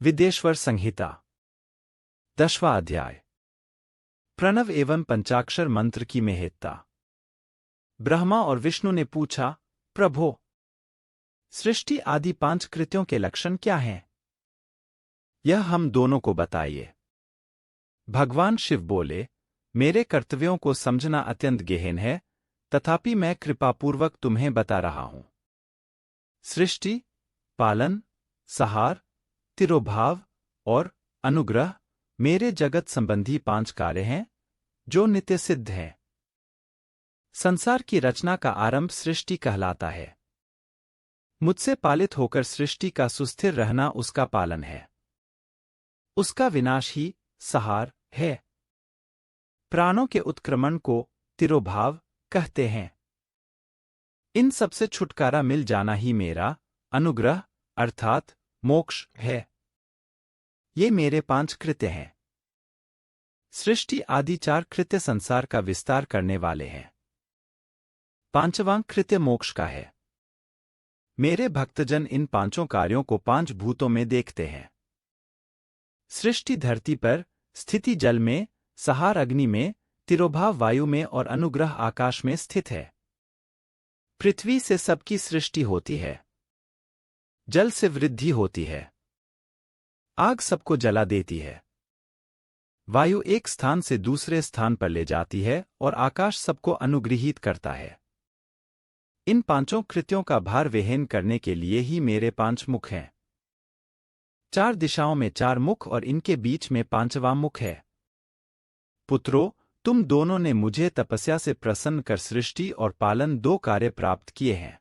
विदेश्वर संहिता 10वां अध्याय। प्रणव एवं पंचाक्षर मंत्र की महत्ता। ब्रह्मा और विष्णु ने पूछा, प्रभो, सृष्टि आदि 5 कृत्यों के लक्षण क्या हैं? यह हम दोनों को बताइए। भगवान शिव बोले, मेरे कर्तव्यों को समझना अत्यंत गहन है, तथापि मैं कृपापूर्वक तुम्हें बता रहा हूं। सृष्टि, पालन, संहार, तिरोभाव और अनुग्रह मेरे जगत संबंधी 5 कार्य हैं, जो नित्य सिद्ध हैं। संसार की रचना का आरंभ सृष्टि कहलाता है। मुझसे पालित होकर सृष्टि का सुस्थिर रहना उसका पालन है। उसका विनाश ही संहार है। प्राणों के उत्क्रमण को तिरोभाव कहते हैं। इन सबसे छुटकारा मिल जाना ही मेरा अनुग्रह अर्थात मोक्ष है। ये मेरे 5 कृत्य हैं। सृष्टि आदि 4 कृत्य संसार का विस्तार करने वाले हैं। 5वां कृत्य मोक्ष का है। मेरे भक्तजन इन 5 कार्यों को 5 भूतों में देखते हैं। सृष्टि धरती पर, स्थिति जल में, संहार अग्नि में, तिरोभाव वायु में और अनुग्रह आकाश में स्थित है। पृथ्वी से सबकी सृष्टि होती है। जल से वृद्धि होती है। आग सबको जला देती है। वायु एक स्थान से दूसरे स्थान पर ले जाती है और आकाश सबको अनुग्रहित करता है। इन 5 कृत्यों का भार वहन करने के लिए ही मेरे 5 मुख हैं। 4 दिशाओं में 4 मुख और इनके बीच में 5वां मुख है। पुत्रों, तुम दोनों ने मुझे तपस्या से प्रसन्न कर सृष्टि और पालन 2 कार्य प्राप्त किए हैं।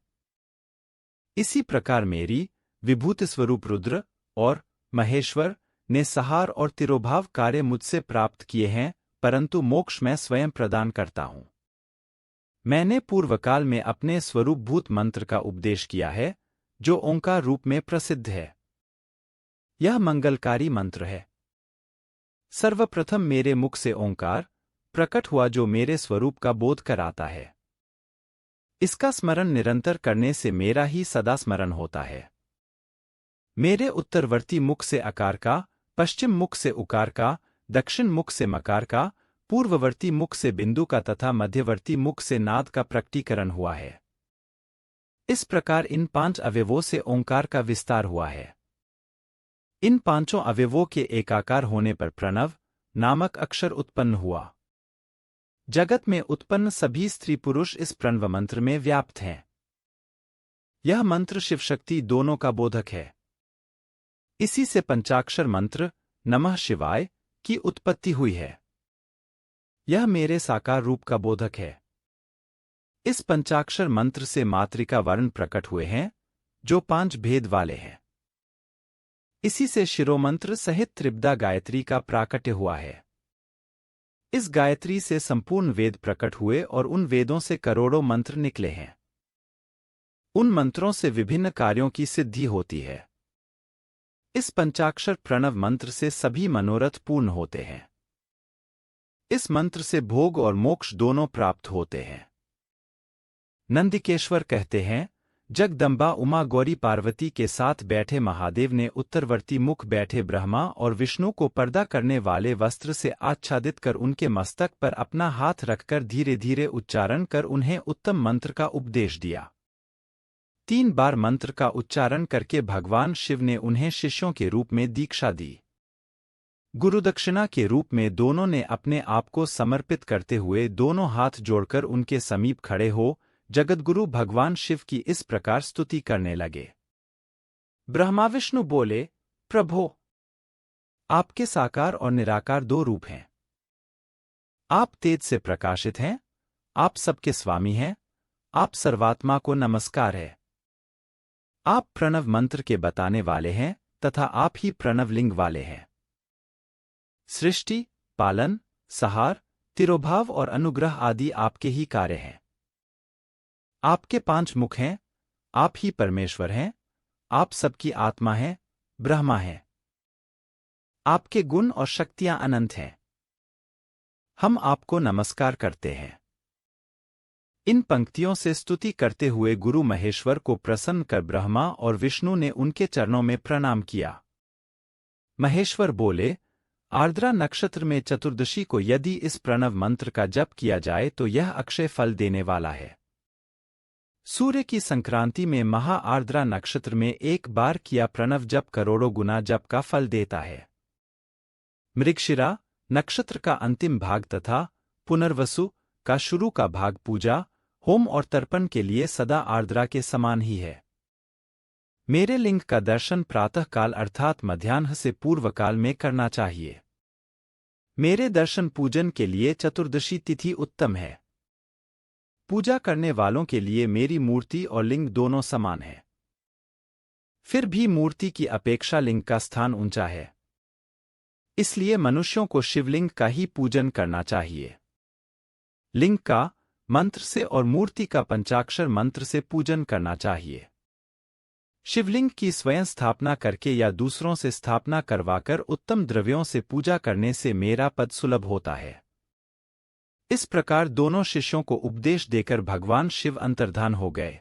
इसी प्रकार मेरी विभूति स्वरूप रुद्र और महेश्वर ने संहार और तिरोभाव कार्य मुझसे प्राप्त किए हैं, परंतु मोक्ष मैं स्वयं प्रदान करता हूं। मैंने पूर्वकाल में अपने स्वरूपभूत मंत्र का उपदेश किया है, जो ओंकार रूप में प्रसिद्ध है। यह मंगलकारी मंत्र है। सर्वप्रथम मेरे मुख से ओंकार प्रकट हुआ, जो मेरे स्वरूप का बोध कराता है। इसका स्मरण निरंतर करने से मेरा ही सदा स्मरण होता है। मेरे उत्तरवर्ती मुख से अकार का, पश्चिम मुख से उकार का, दक्षिण मुख से मकार का, पूर्ववर्ती मुख से बिंदु का तथा मध्यवर्ती मुख से नाद का प्रकटीकरण हुआ है। इस प्रकार इन 5 अवयवों से ओंकार का विस्तार हुआ है। इन 5 अवयवों के एकाकार होने पर प्रणव नामक अक्षर उत्पन्न हुआ। जगत में उत्पन्न सभी स्त्री पुरुष इस प्रणव मंत्र में व्याप्त हैं। यह मंत्र शिवशक्ति दोनों का बोधक है। इसी से पंचाक्षर मंत्र नमः शिवाय की उत्पत्ति हुई है। यह मेरे साकार रूप का बोधक है। इस पंचाक्षर मंत्र से मातृका वर्ण प्रकट हुए हैं, जो 5 भेद वाले हैं। इसी से शिरोमंत्र सहित त्रिपदा गायत्री का प्राकट्य हुआ है। इस गायत्री से संपूर्ण वेद प्रकट हुए और उन वेदों से करोड़ों मंत्र निकले हैं। उन मंत्रों से विभिन्न कार्यों की सिद्धि होती है। इस पंचाक्षर प्रणव मंत्र से सभी मनोरथ पूर्ण होते हैं। इस मंत्र से भोग और मोक्ष दोनों प्राप्त होते हैं। नंदिकेश्वर कहते हैं, जगदम्बा उमा गौरी पार्वती के साथ बैठे महादेव ने उत्तरवर्ती मुख बैठे ब्रह्मा और विष्णु को पर्दा करने वाले वस्त्र से आच्छादित कर उनके मस्तक पर अपना हाथ रखकर धीरे धीरे उच्चारण कर उन्हें उत्तम मंत्र का उपदेश दिया। 3 बार मंत्र का उच्चारण करके भगवान शिव ने उन्हें शिष्यों के रूप में दीक्षा दी। गुरुदक्षिणा के रूप में दोनों ने अपने आप को समर्पित करते हुए दोनों हाथ जोड़कर उनके समीप खड़े हो जगतगुरु भगवान शिव की इस प्रकार स्तुति करने लगे। ब्रह्मा विष्णु बोले, प्रभो, आपके साकार और निराकार 2 रूप हैं। आप तेज से प्रकाशित हैं, आप सबके स्वामी हैं, आप सर्वात्मा को नमस्कार है। आप प्रणव मंत्र के बताने वाले हैं तथा आप ही प्रणव लिंग वाले हैं। सृष्टि, पालन, संहार, तिरोभाव और अनुग्रह आदि आपके ही कार्य हैं। आपके 5 मुख हैं, आप ही परमेश्वर हैं, आप सबकी आत्मा हैं, ब्रह्मा हैं। आपके गुण और शक्तियां अनंत हैं। हम आपको नमस्कार करते हैं। इन पंक्तियों से स्तुति करते हुए गुरु महेश्वर को प्रसन्न कर ब्रह्मा और विष्णु ने उनके चरणों में प्रणाम किया। महेश्वर बोले, आर्द्रा नक्षत्र में चतुर्दशी को यदि इस प्रणव मंत्र का जप किया जाए तो यह अक्षय फल देने वाला है। सूर्य की संक्रांति में महा आर्द्रा नक्षत्र में एक बार किया प्रणव जप करोड़ों गुना जप का फल देता है। मृगशिरा नक्षत्र का अंतिम भाग तथा पुनर्वसु का शुरू का भाग पूजा, होम और तर्पण के लिए सदा आर्द्रा के समान ही है। मेरे लिंग का दर्शन प्रातःकाल अर्थात मध्याह्न से पूर्वकाल में करना चाहिए। मेरे दर्शन पूजन के लिए चतुर्दशी तिथि उत्तम है। पूजा करने वालों के लिए मेरी मूर्ति और लिंग दोनों समान है। फिर भी मूर्ति की अपेक्षा लिंग का स्थान ऊंचा है, इसलिए मनुष्यों को शिवलिंग का ही पूजन करना चाहिए। लिंग का मंत्र से और मूर्ति का पंचाक्षर मंत्र से पूजन करना चाहिए। शिवलिंग की स्वयं स्थापना करके या दूसरों से स्थापना करवाकर उत्तम द्रव्यों से पूजा करने से मेरा पद सुलभ होता है। इस प्रकार दोनों शिष्यों को उपदेश देकर भगवान शिव अंतर्धान हो गए।